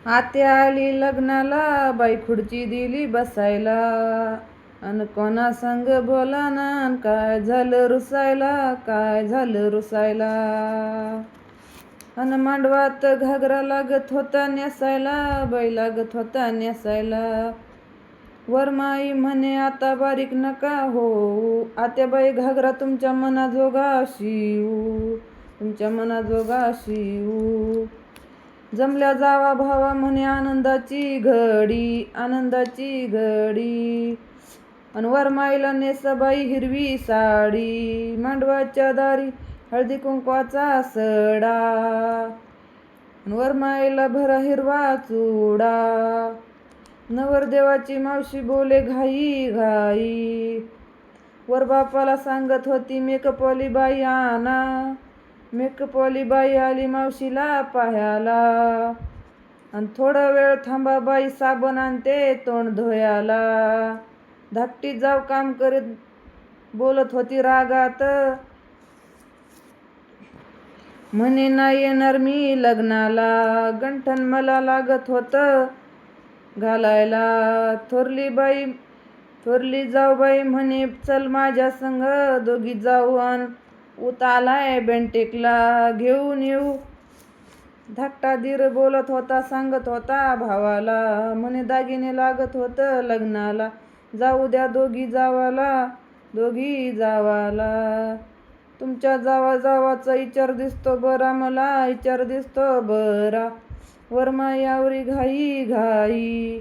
आत्या आली लग्नाला, बाई खुर्ची दिली बसायला. अन कोणा संग बोलाना, अन काय झालं रुसायला, काय झालं रुसायला. अन मांडवात घागरा लागत होता नेसायला, बाई लागत होता नेसायला. वरमाई म्हणे आता बारीक नका होऊ, आत्याबाई घागरा तुमच्या मनाजोगा शिवू, तुमच्या मनाजोगा शिवू. जमल्या जावा भावा म्हणे आनंदाची घडी, आनंदाची घडी. अन वरमाईला नेसाबाई हिरवी साडी, मांडवाच्या दारी हळदी कुंकवाचा सडा. अन वरमाईला भरा हिरवा चुडा. नवरदेवाची मावशी बोले घाई घाई, वरबापाला सांगत होती मेकअपवाली बाई आणा. मेकअपवाली बाई आली मावशीला पाहायला. अन थोडा वेळ थांबा बाई साबण आणते तोंड धुयाला. धाकटी जाव काम करीत बोलत होती रागात, म्हणे नाही येणार मी लग्नाला, गंठन मला लागत होतं घालायला. थोरली जाऊबाई म्हणे चल माझ्या संग, दोघी जाऊ अन ऊत आलाय बेंटेकला घेऊन येऊ. धाकटा दीर बोलत होता सांगत होता भावाला, म्हणे दागिने लागत होतं लग्नाला, जाऊ द्या दोघी जावाला, दोघी जावाला. तुमच्या जावाचा विचार दिसतो बरा मला, विचार दिसतो बरा. वरमाई आवरी घाई घाई,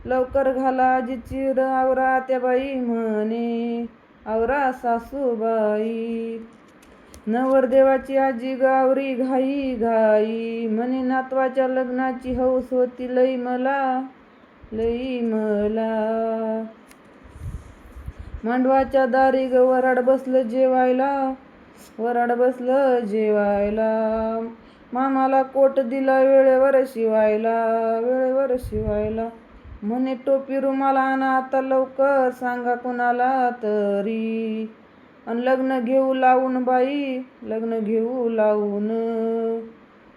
लवकर घाला आजीची आवरा आत्याबाई म्हणे, आवरा सासूबाई. नवरदेवाची आजी गावरी घाई घाई, म्हणे नातवाच्या लग्नाची हौस होती लई मला, लई मला. मांडवाच्या दारी ग वराड बसलं जेवायला, वराड बसलं जेवायला. मामाला कोट दिला वेळेवर शिवायला, वेळेवर शिवायला. म्हणे टोपी रुमाल आणा आता लवकर, सांगा कुणाला तरी. अन लग्न घेऊ लावून बाई, लग्न घेऊ लावून.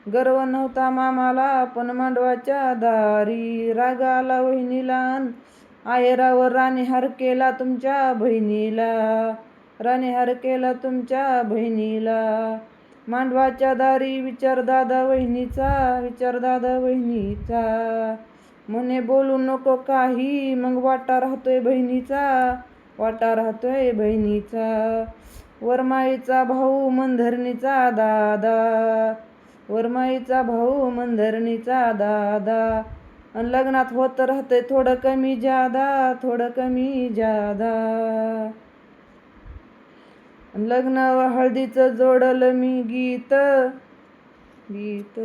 गर्व नव्हता मामाला पण मांडवाच्या दारी, राग आला वहिनीला अन आहेरावर राणीहार केला तुमच्या बहिणीला, राणीहार केला तुमच्या बहिणीला. मांडवाच्या दारी विचार दादा वहिनीचा, विचार दादा वहिनीचा. म्हणे बोलू नको काही, मग वाटा राहतोय बहिणीचा, वाटा राहतोय बहिणीचा. वरमाईचा भाऊ मनधरणीचा दादा, वरमाईचा भाऊ मनधरणीचा दादा. अन लग्नात होत राहतंय थोडं कमी जादा, थोडं कमी जादा. लग्न हळदीचं जोडलं मी गीत, गीत.